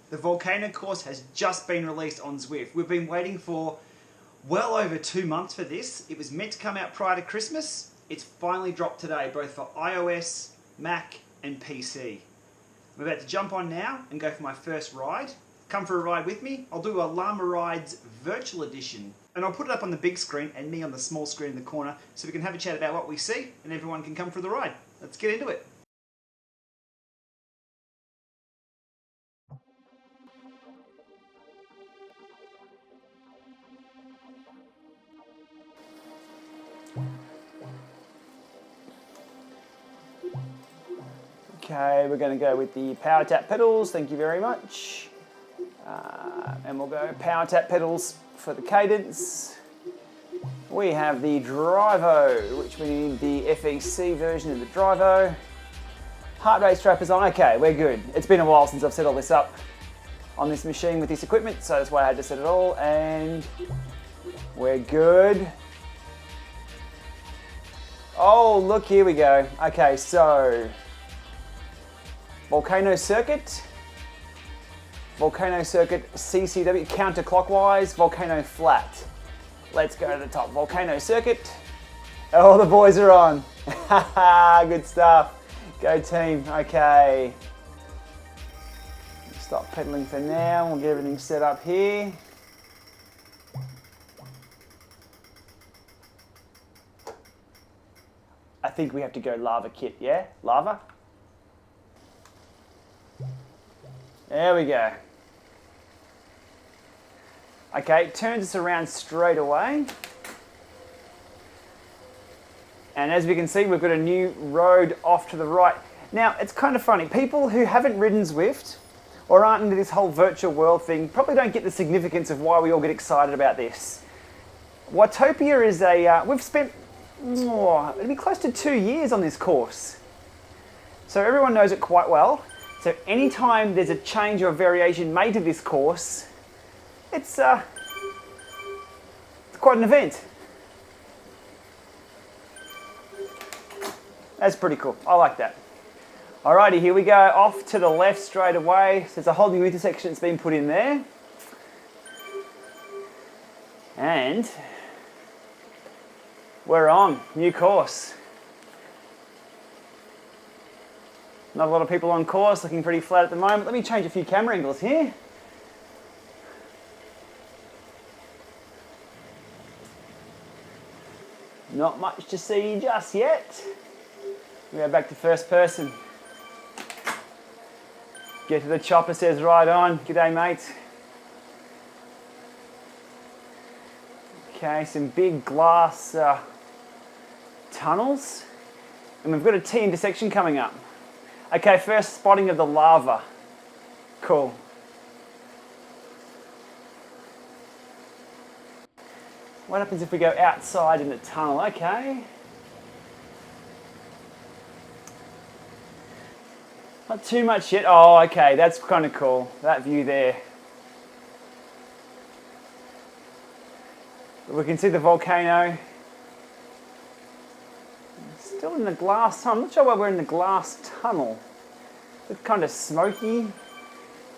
The Volcano course has just been released on Zwift. We've been waiting for well over 2 months for this. It was meant to come out prior to Christmas. It's finally dropped today, both for iOS, Mac and PC. I'm about to jump on now and go for my first ride. Come for a ride with me. I'll do a Lama Rides virtual edition. And I'll put it up on the big screen and me on the small screen in the corner so we can have a chat about what we see and everyone can come for the ride. Let's get into it. Okay, we're going to go with the power tap pedals, thank you very much. And we'll go power tap pedals for the cadence. We have the Drivo, which we need the FEC version of the Drivo. Heart rate strap is on, okay, we're good. It's been a while since I've set all this up on this machine with this equipment, so that's why I had to set it all, and we're good. Oh, look, here we go. Okay, so Volcano circuit CCW counterclockwise, Volcano flat. Let's go to the top. Volcano circuit. Oh, the boys are on. Good stuff. Go team. Okay. Stop pedaling for now. We'll get everything set up here. I think we have to go lava kit, yeah? Lava? There we go. Okay, turns us around straight away. And as we can see, we've got a new road off to the right. Now, it's kind of funny. People who haven't ridden Zwift or aren't into this whole virtual world thing probably don't get the significance of why we all get excited about this. Watopia is we've spent, it'll be close to 2 years on this course. So everyone knows it quite well. So anytime there's a change or variation made to this course, it's quite an event. That's pretty cool. I like that. Alrighty, here we go. Off to the left straight away. So there's a whole new intersection that's been put in there. And we're on. New course. Not a lot of people on course, looking pretty flat at the moment. Let me change a few camera angles here. Not much to see just yet. We go back to first person. Get to the chopper, says right on. G'day, mate. Okay, some big glass tunnels. And we've got a T intersection coming up. Okay, first spotting of the lava. Cool. What happens if we go outside in the tunnel? Okay. Not too much yet. Oh, okay, that's kind of cool. That view there. We can see the volcano. Still in the glass tunnel. I'm not sure why we're in the glass tunnel. It's kind of smoky.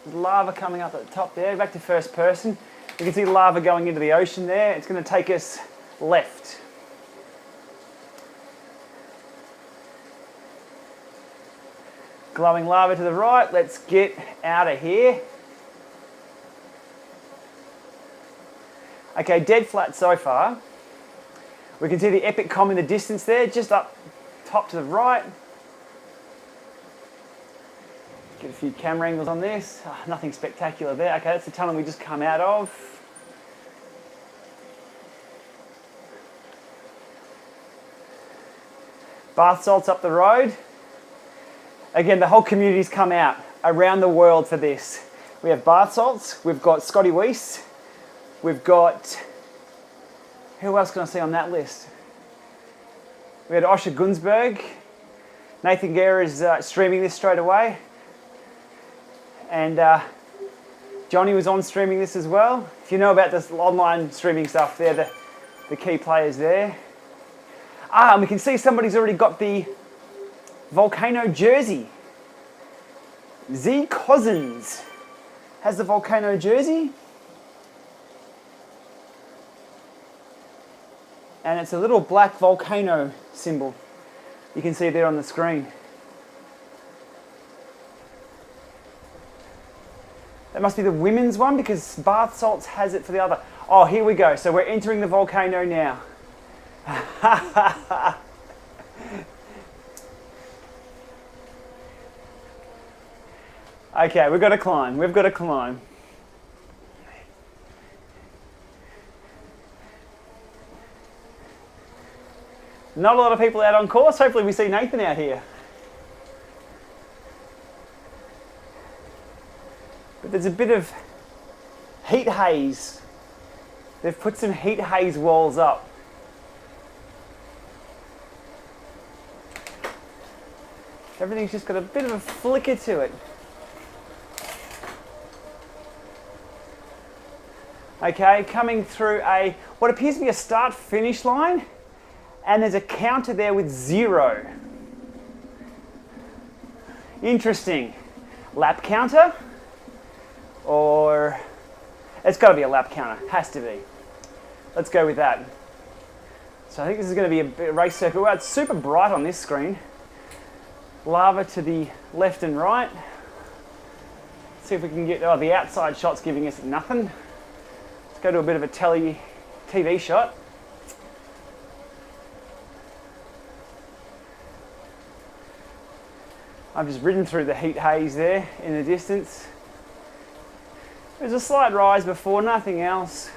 There's lava coming up at the top there. Back to first person. You can see lava going into the ocean there. It's going to take us left. Glowing lava to the right. Let's get out of here. Okay, dead flat so far. We can see the epic comm in the distance there, just up top to the right. Get a few camera angles on this. Oh, nothing spectacular there. Okay, that's the tunnel we just come out of. Bath salts up the road. Again, the whole community's come out around the world for this. We have bath salts, we've got Scotty Weiss, we've got, who else can I see on that list? We had Osher Gunsberg. Nathan Guerra is streaming this straight away. And Johnny was on streaming this as well. If you know about this online streaming stuff, they're the key players there. And we can see somebody's already got the Volcano jersey. Z Cousins. has the volcano jersey. And it's a little black volcano symbol. You can see there on the screen. That must be the women's one because Bath Salts has it for the other. Oh, here we go. So we're entering the volcano now. Okay, we've got to climb. We've got to climb. Not a lot of people out on course. Hopefully we see Nathan out here. But there's a bit of heat haze. They've put some heat haze walls up. Everything's just got a bit of a flicker to it. Okay, coming through what appears to be a start-finish line, and there's a counter there with 0. Interesting. Lap counter? Or it's got to be a lap counter. Has to be. Let's go with that. So I think this is going to be a race circuit. Well, it's super bright on this screen. Lava to the left and right. Let's see if we can get... Oh, the outside shot's giving us nothing. Let's go to a bit of a TV shot. I've just ridden through the heat haze there in the distance. There's a slight rise before, nothing else.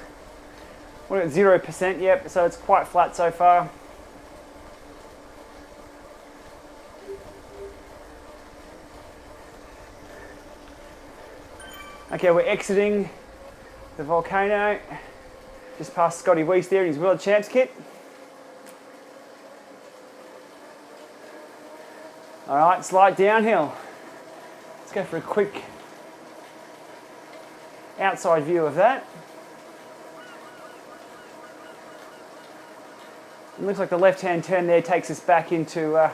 We're at 0%, yep, so it's quite flat so far. Okay, we're exiting the volcano. Just past Scotty Weiss there in his World Champs kit. All right, slight downhill. Let's go for a quick outside view of that. It looks like the left-hand turn there takes us back into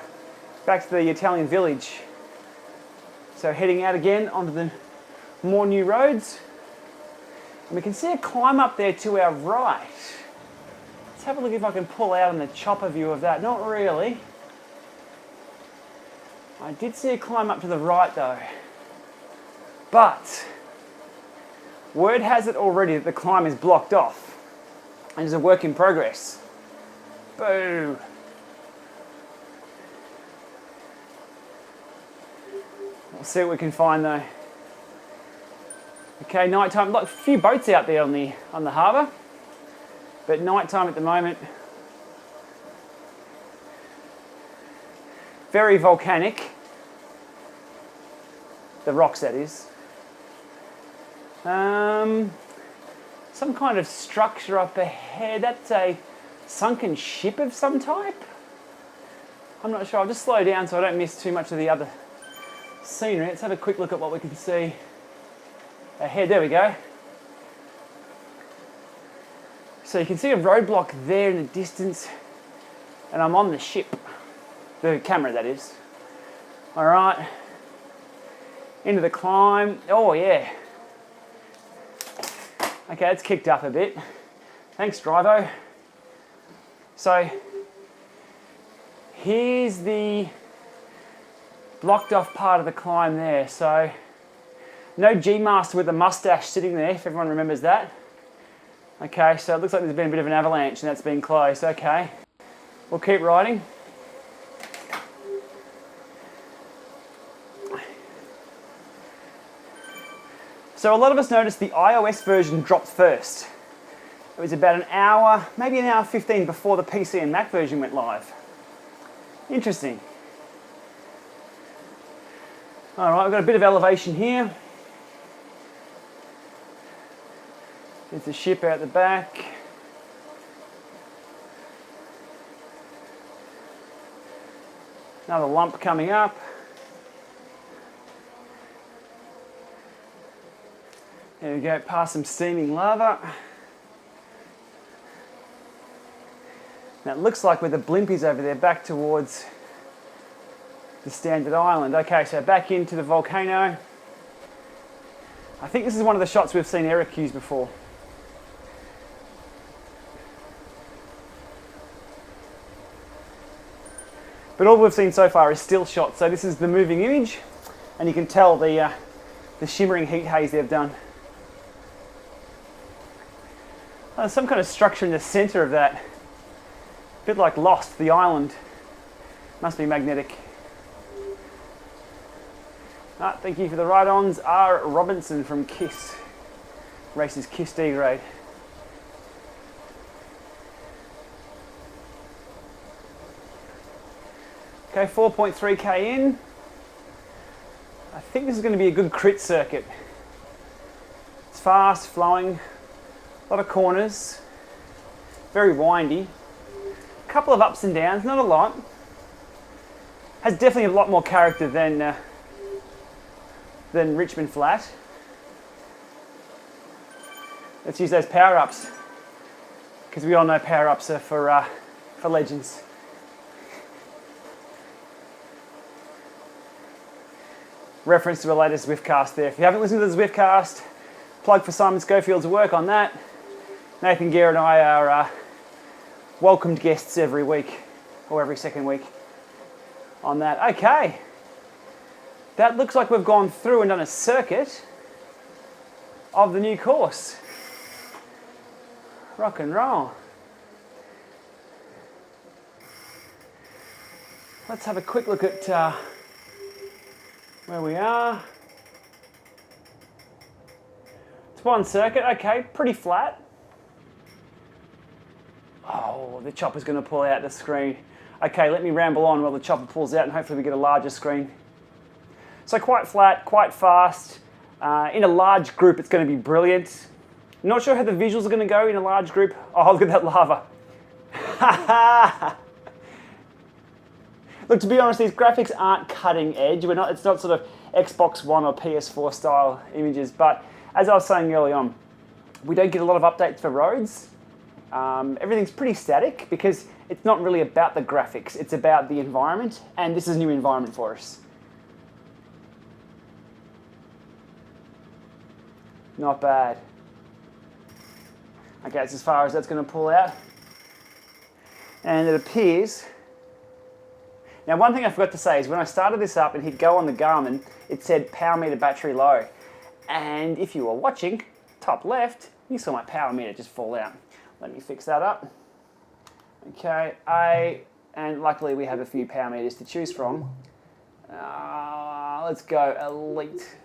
back to the Italian village. So heading out again onto the more new roads. And we can see a climb up there to our right. Let's have a look if I can pull out on the chopper view of that. Not really. I did see a climb up to the right though. But word has it already that the climb is blocked off and is a work in progress. Boo! We'll see what we can find though. Okay, nighttime. Like a few boats out there on the harbour, but nighttime at the moment. Very volcanic. The rocks, that is. Some kind of structure up ahead. That's a sunken ship of some type. I'm not sure. I'll just slow down so I don't miss too much of the other scenery. Let's have a quick look at what we can see ahead. There we go. So you can see a roadblock there in the distance, and I'm on the ship. The camera, that is. All right. Into the climb. Oh, yeah. Okay, it's kicked up a bit. Thanks, Drivo. So, here's the blocked off part of the climb there. So, no G-Master with a mustache sitting there, if everyone remembers that. Okay, so it looks like there's been a bit of an avalanche and that's been closed. Okay, we'll keep riding. So a lot of us noticed the iOS version dropped first. It was about an hour, maybe an hour 15 before the PC and Mac version went live. Interesting. All right, we've got a bit of elevation here. There's the ship out the back. Another lump coming up. There we go, past some steaming lava. Now it looks like where the blimp is over there, back towards the standard island. Okay, so back into the volcano. I think this is one of the shots we've seen Eric use before. But all we've seen so far is still shots. So this is the moving image, and you can tell the shimmering heat haze they've done. There's some kind of structure in the center of that. A bit like Lost, the island. Must be magnetic. Thank you for the ride-ons. R. Robinson from KISS. Races KISS D grade. Okay, 4.3k in. I think this is going to be a good crit circuit. It's fast, flowing, a lot of corners, very windy. A couple of ups and downs, not a lot. Has definitely a lot more character than Richmond Flat. Let's use those power-ups, because we all know power-ups are for legends. Reference to a latest Zwiftcast there. If you haven't listened to the Zwiftcast, plug for Simon Schofield's work on that. Nathan Gare and I are welcomed guests every week, or every second week on that. Okay. That looks like we've gone through and done a circuit of the new course. Rock and roll. Let's have a quick look at where we are. It's one circuit, okay, pretty flat. Oh, the chopper's going to pull out the screen. Okay, let me ramble on while the chopper pulls out and hopefully we get a larger screen. So quite flat, quite fast. In a large group, it's going to be brilliant. Not sure how the visuals are going to go in a large group. Oh, look at that lava. Look, to be honest, these graphics aren't cutting edge. It's not sort of Xbox One or PS4 style images, but as I was saying early on, we don't get a lot of updates for roads. Everything's pretty static because it's not really about the graphics, it's about the environment, and this is a new environment for us. Not bad. Okay, that's as far as that's going to pull out. And it appears... Now, one thing I forgot to say is when I started this up and hit go on the Garmin, it said power meter battery low. And if you were watching, top left, you saw my power meter just fall out. Let me fix that up. Okay, and luckily we have a few power meters to choose from. Let's go Elite.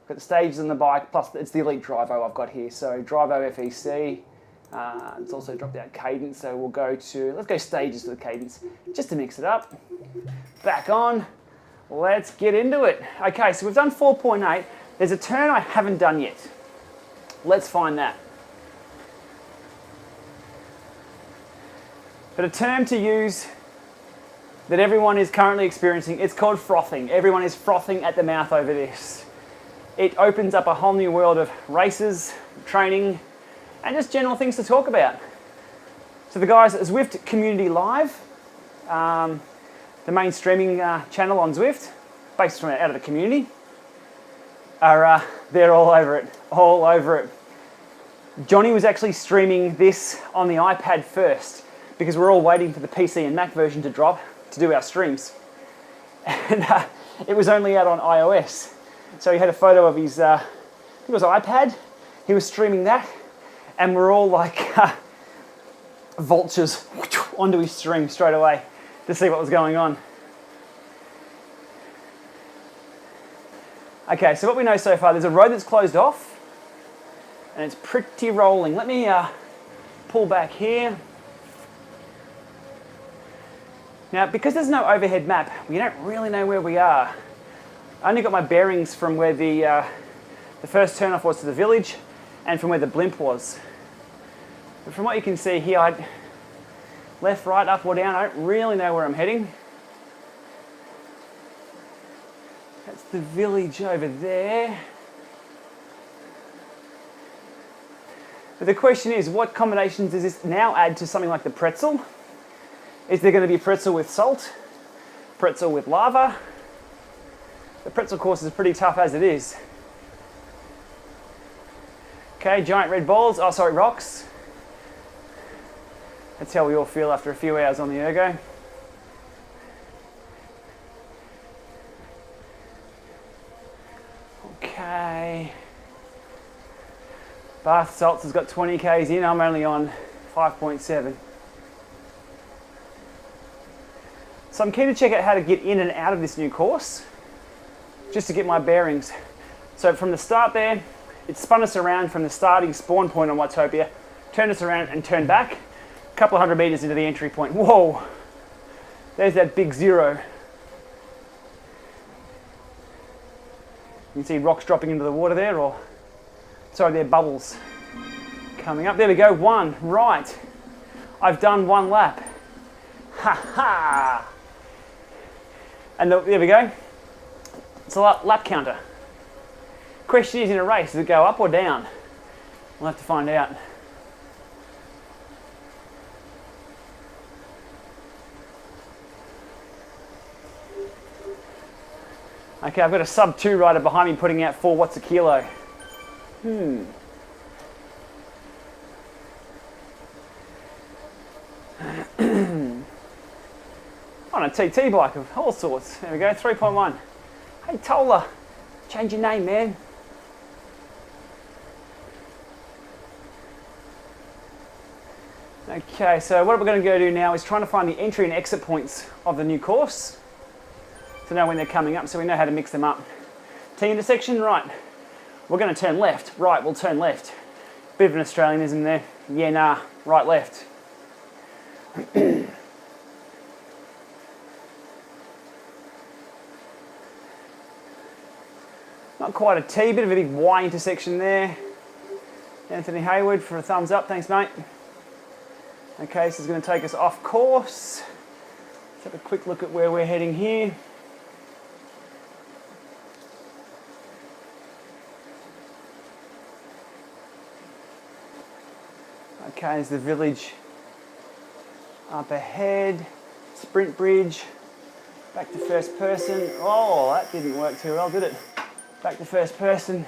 Got the stages on the bike, plus it's the Elite Drivo I've got here. So Drivo FEC. It's also dropped out cadence, so we'll go to, let's go stages for the cadence, just to mix it up. Back on, let's get into it. Okay, so we've done 4.8. There's a turn I haven't done yet. Let's find that. But a term to use that everyone is currently experiencing, it's called frothing. Everyone is frothing at the mouth over this. It opens up a whole new world of races, training, and just general things to talk about. So the guys at Zwift Community Live, the main streaming channel on Zwift, based from out of the community, are they're all over it, all over it. Johnny was actually streaming this on the iPad first because we're all waiting for the PC and Mac version to drop to do our streams. And it was only out on iOS. So he had a photo of his, I think it was iPad, he was streaming that, and we're all like vultures onto his stream straight away to see what was going on. Okay, so what we know so far, there's a road that's closed off, and it's pretty rolling. Let me pull back here. Now, because there's no overhead map, we don't really know where we are. I only got my bearings from where the first turnoff was to the village, and from where the blimp was. But from what you can see here, left, right, up or down, I don't really know where I'm heading. That's the village over there. But the question is, what combinations does this now add to something like the pretzel? Is there going to be pretzel with salt? Pretzel with lava? The pretzel course is pretty tough as it is. Okay, giant red balls, oh sorry, rocks. That's how we all feel after a few hours on the ergo. Okay. Bath Salts has got 20 k's in, I'm only on 5.7. So I'm keen to check out how to get in and out of this new course, just to get my bearings. So from the start there, it spun us around from the starting spawn point on Watopia, turned us around and turned back, a couple of 100 meters into the entry point. Whoa, there's that big zero. You can see rocks dropping into the water there, or, sorry, they're bubbles coming up. There we go, one, right. I've done one lap. Ha ha! And there we go. It's a lap counter. Question is, in a race, does it go up or down? We'll have to find out. Okay, I've got a sub 2 rider behind me putting out 4 watts a kilo. On a TT bike of all sorts. There we go, 3.1. Hey Tola, change your name, man. Okay, so what we're going to go do now is trying to find the entry and exit points of the new course, to know when they're coming up, so we know how to mix them up. T intersection, right. We're going to turn left. Right, we'll turn left. Bit of an Australianism there. Yeah, nah, right, left. Not quite a T, bit of a big Y intersection there. Anthony Hayward for a thumbs up, thanks mate. Okay, this is going to take us off course. Let's have a quick look at where we're heading here. Okay, there's the village up ahead. Sprint bridge. Back to first person. Oh, that didn't work too well, did it? Back to first person.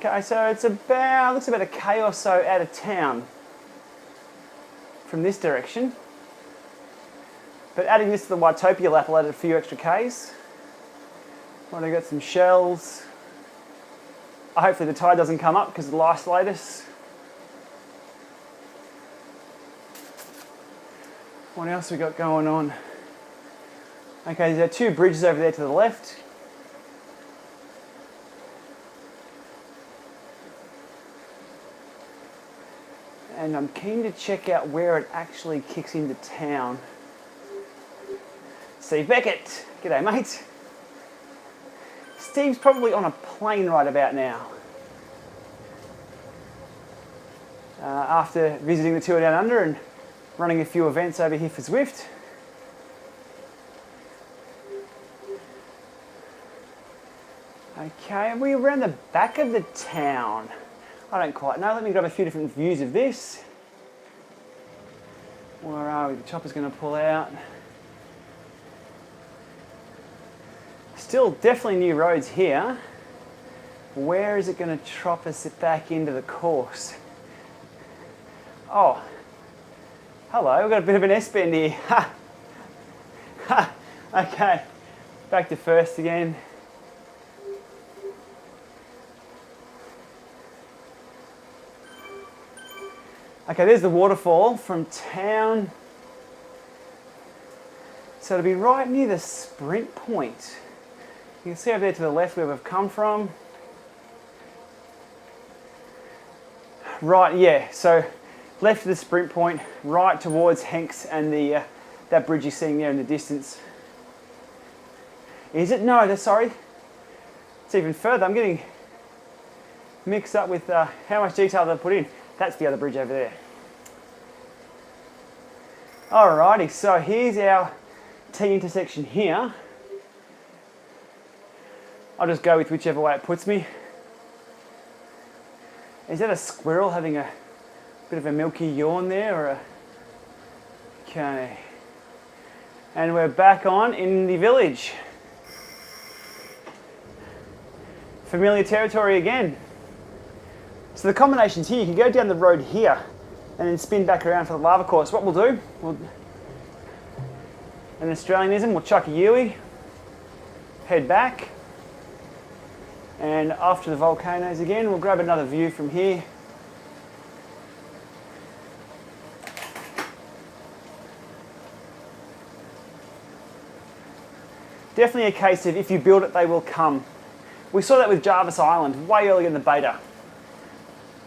Okay, so it's about, looks about a K or so out of town from this direction. But adding this to the Watopia lap will add a few extra Ks. Well, I got some shells. Hopefully the tide doesn't come up because of the isolatus. What else we got going on? Okay, there are 2 bridges over there to the left. And I'm keen to check out where it actually kicks into town. Steve Beckett, g'day mate. Steve's probably on a plane right about now. After visiting the tour down under and running a few events over here for Zwift. Okay, are we around the back of the town? I don't quite know. Let me grab a few different views of this. Where are we? The chopper's going to pull out. Still definitely new roads here. Where is it going to drop us back into the course? Oh, hello, we've got a bit of an S-bend here. Ha! Ha! Okay, back to first again. Okay, there's the waterfall from town. So it'll be right near the sprint point. You can see over there to the left where we've come from. Right, yeah, so left of the sprint point, right towards Hanks and the that bridge you're seeing there in the distance. Is it? No, sorry. It's even further. I'm getting mixed up with how much detail they've put in. That's the other bridge over there. Alrighty, so here's our T intersection here. I'll just go with whichever way it puts me. Is that a squirrel having a bit of a milky yawn there, or a... Okay. And we're back on in the village. Familiar territory again. So the combinations here, you can go down the road here and then spin back around for the lava course. What we'll do, an Australianism, we'll chuck a Yui, head back, and after the volcanoes again, we'll grab another view from here. Definitely a case of if you build it, they will come. We saw that with Jarvis Island way early in the beta.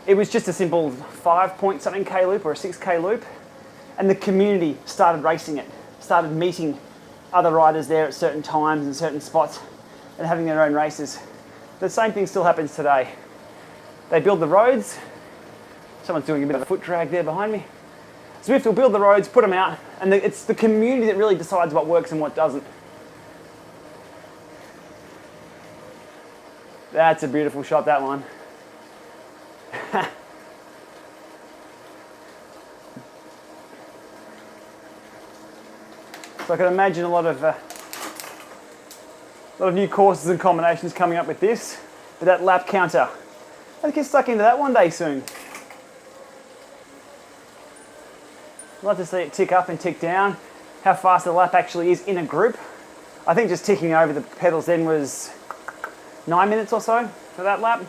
It was just a simple 5-point-something K loop or a 6K loop, and the community started racing it, started meeting other riders there at certain times and certain spots and having their own races. The same thing still happens today. They build the roads. Someone's doing a bit of a foot drag there behind me. Zwift will build the roads, put them out, and it's the community that really decides what works and what doesn't. That's a beautiful shot, that one. So I can imagine a lot of new courses and combinations coming up with this, but that lap counter, I'll get stuck into that one day soon. I'd love to see it tick up and tick down, how fast the lap actually is in a group. I think just ticking over the pedals then was 9 minutes or so for that lap.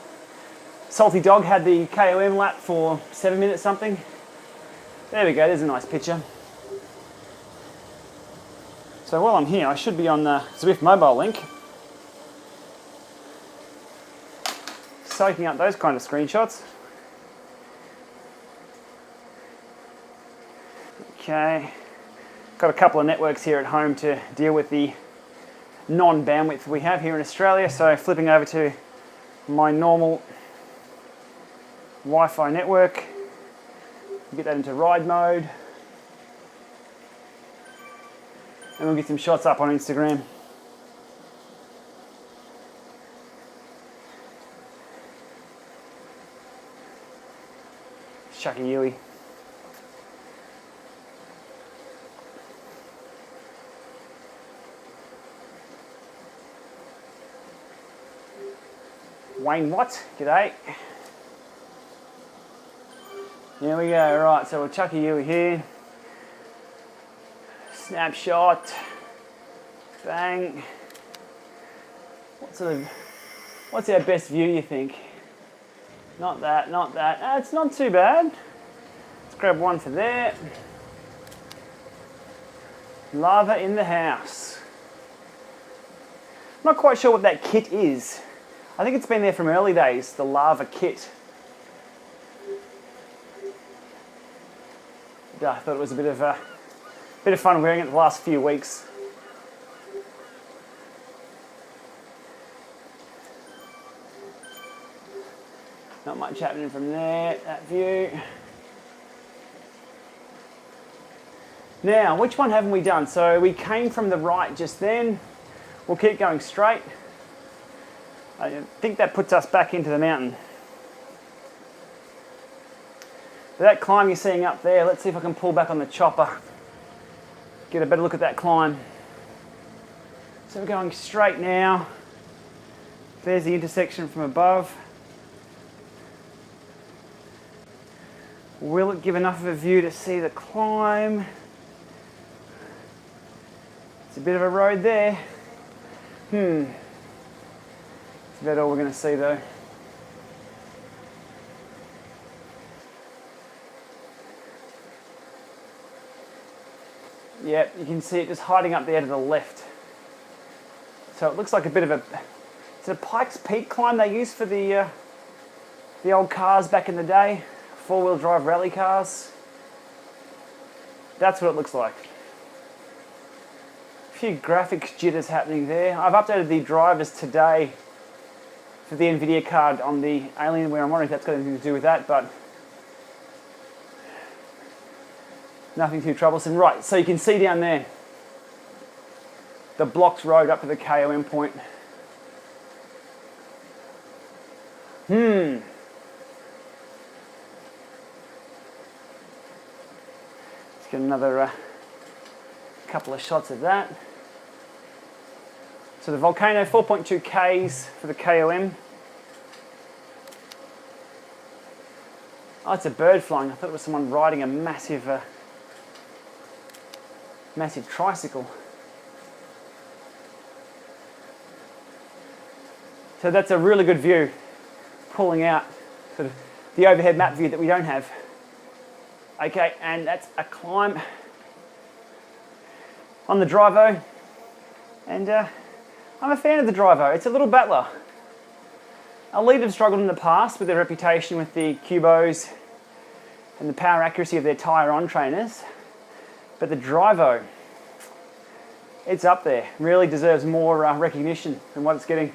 Salty Dog had the KOM lap for 7 minutes something. There we go, there's a nice picture. So while I'm here, I should be on the Zwift mobile link, soaking up those kind of screenshots. Okay, got a couple of networks here at home to deal with the non-bandwidth we have here in Australia, so flipping over to my normal Wi-Fi network, get that into ride mode, and we'll get some shots up on Instagram. Chuck a Yui. Wayne Watt, g'day. There we go, right, so we'll chuck a Yui here. Snapshot. Bang. What's our best view, you think? Not that, not that. It's not too bad. Let's grab one for there. Lava in the house. I'm not quite sure what that kit is. I think it's been there from early days, the lava kit. I thought it was a bit of fun wearing it the last few weeks. Not much happening from there, that view. Now, which one haven't we done? So we came from the right just then. We'll keep going straight. I think that puts us back into the mountain. But that climb you're seeing up there, let's see if I can pull back on the chopper. Get a better look at that climb. So we're going straight now. There's the intersection from above. Will it give enough of a view to see the climb? It's a bit of a road there. That's about all we're going to see though. Yep, you can see it just hiding up there to the left. So it looks like a bit of a... Is it a Pikes Peak climb they used for the old cars back in the day? Four-wheel drive rally cars. That's what it looks like. A few graphics jitters happening there. I've updated the drivers today for the NVIDIA card on the Alienware. I'm wondering if that's got anything to do with that, but nothing too troublesome. Right, so you can see down there the blocked road up to the KOM point. Let's get another A couple of shots of that. So the Volcano, 4.2 Ks for the KOM. Oh, it's a bird flying. I thought it was someone riding a massive tricycle. So that's a really good view, pulling out sort of the overhead map view that we don't have. Okay, and that's a climb on the Drivo, and I'm a fan of the Drivo. It's a little battler. Elite have struggled in the past with their reputation with the Cubos and the power accuracy of their tyre-on trainers, but the Drivo, it's up there. Really deserves more recognition than what it's getting.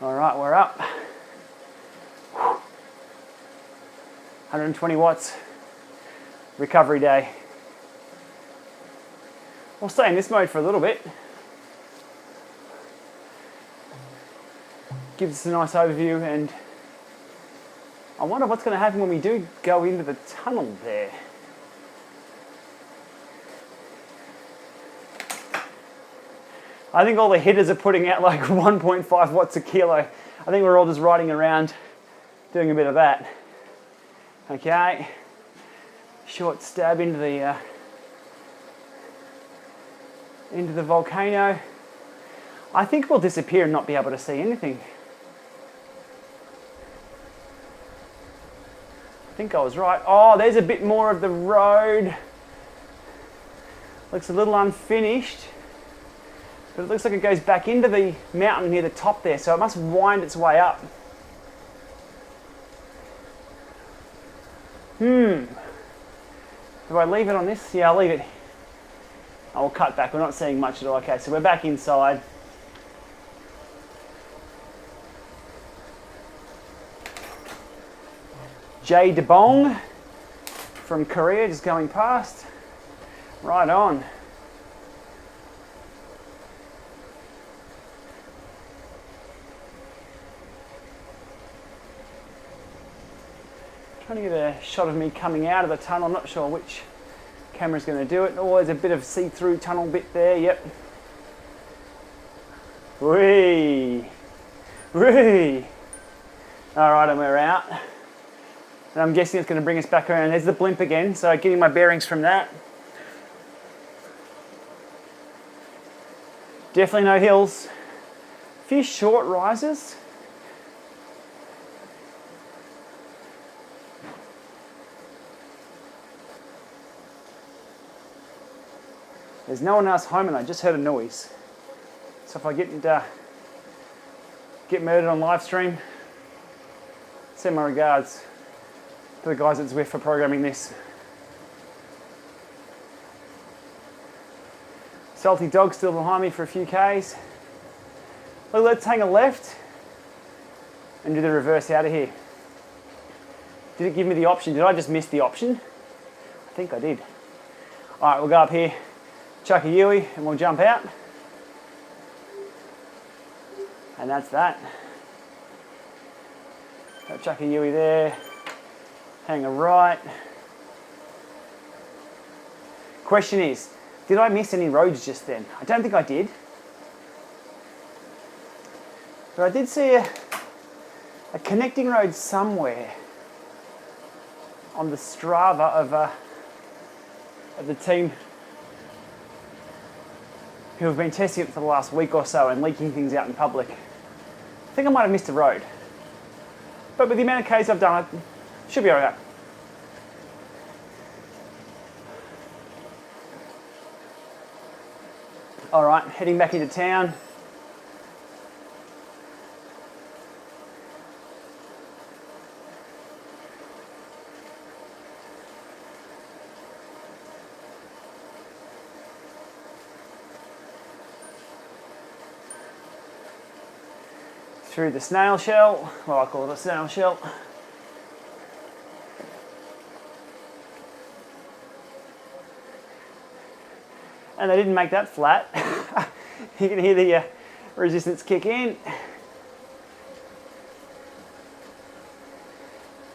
All right, we're up. 120 watts, recovery day. We'll stay in this mode for a little bit. Gives us a nice overview, and I wonder what's going to happen when we do go into the tunnel there. I think all the hitters are putting out like 1.5 watts a kilo. I think we're all just riding around doing a bit of that. Okay, short stab into the volcano. I think we'll disappear and not be able to see anything. I think I was right. Oh, there's a bit more of the road. Looks a little unfinished, but it looks like it goes back into the mountain near the top there, so it must wind its way up. Do I leave it on this? Yeah, I'll leave it. I'll cut back. We're not seeing much at all. Okay, so we're back inside. Jay DeBong from Korea just going past. Right on. Trying to get a shot of me coming out of the tunnel. I'm not sure which camera's going to do it. Oh, there's a bit of see-through tunnel bit there. Yep. Whee! Whee! All right, and we're out. And I'm guessing it's going to bring us back around. There's the blimp again, so getting my bearings from that. Definitely no hills. A few short rises. There's no one else home and I just heard a noise. So if I get murdered on live stream, send my regards to the guys at Zwift for programming this. Salty dog still behind me for a few Ks. Look, let's hang a left and do the reverse out of here. Did it give me the option? Did I just miss the option? I think I did. All right, we'll go up here, chuck a Yui, and we'll jump out. And that's that. I'll chuck a Yui there, hang a right. Question is, did I miss any roads just then? I don't think I did. But I did see a connecting road somewhere on the Strava of the team who have been testing it for the last week or so and leaking things out in public. I think I might have missed a road. But with the amount of Ks I've done, it should be alright. Alright, heading back into town. Through the snail shell, well, I call it a snail shell. And they didn't make that flat. You can hear the resistance kick in.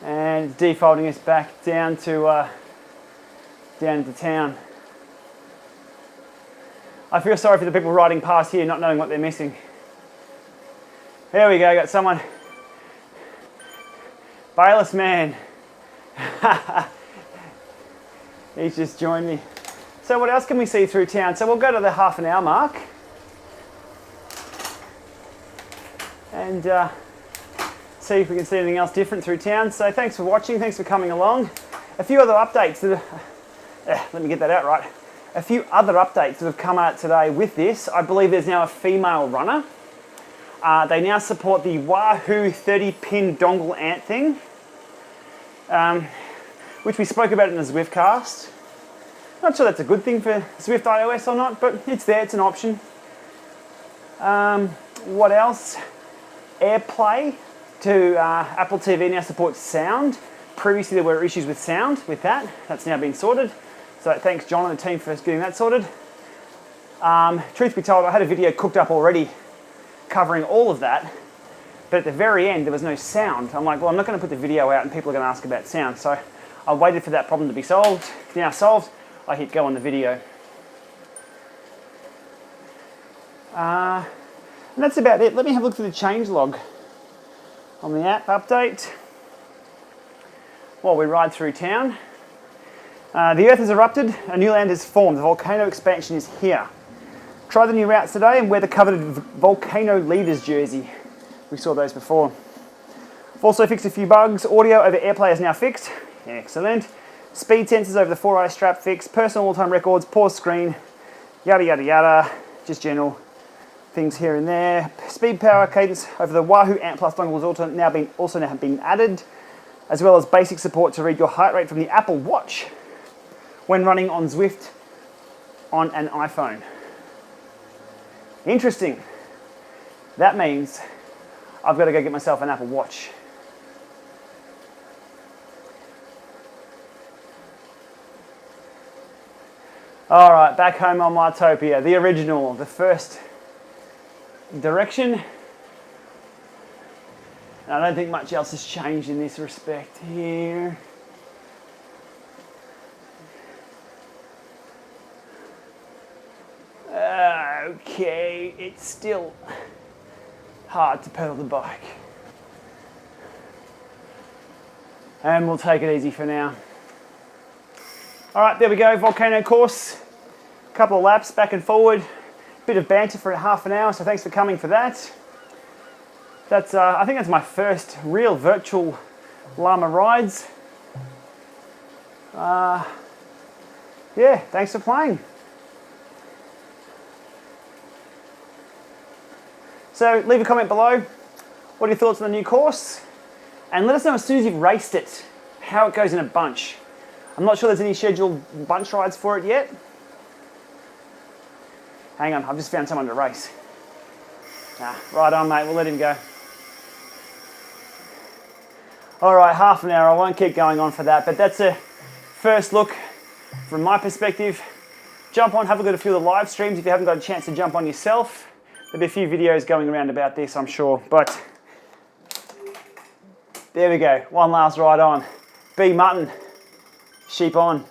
And it's defaulting us back down to down into town. I feel sorry for the people riding past here not knowing what they're missing. There we go, got someone. Bayless man. He's just joined me. So what else can we see through town? So we'll go to the half an hour mark. And see if we can see anything else different through town. So thanks for watching, thanks for coming along. A few other updates that let me get that out right. A few other updates that have come out today with this. I believe there's now a female runner. They now support the Wahoo 30-pin dongle ant thing, which we spoke about in the Zwift cast. Not sure that's a good thing for Zwift iOS or not, but it's there, it's an option. What else? AirPlay to Apple TV now supports sound. Previously there were issues with sound with that. That's now been sorted. So thanks John and the team for getting that sorted. Truth be told, I had a video cooked up already covering all of that, but at the very end there was no sound. I'm like, well, I'm not going to put the video out and people are going to ask about sound. So I waited for that problem to be solved. It's now solved. I hit go on the video. And that's about it. Let me have a look through the changelog on the app update while we ride through town. The Earth has erupted, a new land has formed, the volcano expansion is here. Try the new routes today and wear the coveted volcano leaders jersey. We saw those before. I've also fixed a few bugs. Audio over AirPlay is now fixed. Excellent. Speed sensors over the 4i strap fixed. Personal all-time records, pause screen, yada yada yada. Just general things here and there. Speed power cadence over the Wahoo Ant Plus dongle has also now been added, as well as basic support to read your heart rate from the Apple Watch when running on Zwift on an iPhone. Interesting. That means I've got to go get myself an Apple Watch. All right, back home on Watopia, the original, the first direction. And I don't think much else has changed in this respect here. Okay, it's still hard to pedal the bike. And we'll take it easy for now. All right, there we go, volcano course. A couple of laps back and forward. Bit of banter for half an hour, so thanks for coming for that. That's, I think that's my first real virtual Lama rides. Yeah, thanks for playing. So leave a comment below. What are your thoughts on the new course? And let us know as soon as you've raced it, how it goes in a bunch. I'm not sure there's any scheduled bunch rides for it yet. Hang on, I've just found someone to race. Right on, mate, we'll let him go. All right, half an hour, I won't keep going on for that, but that's a first look from my perspective. Jump on, have a look at a few of the live streams if you haven't got a chance to jump on yourself. There'll be a few videos going around about this, I'm sure, but there we go, one last ride on. B Mutton, sheep on.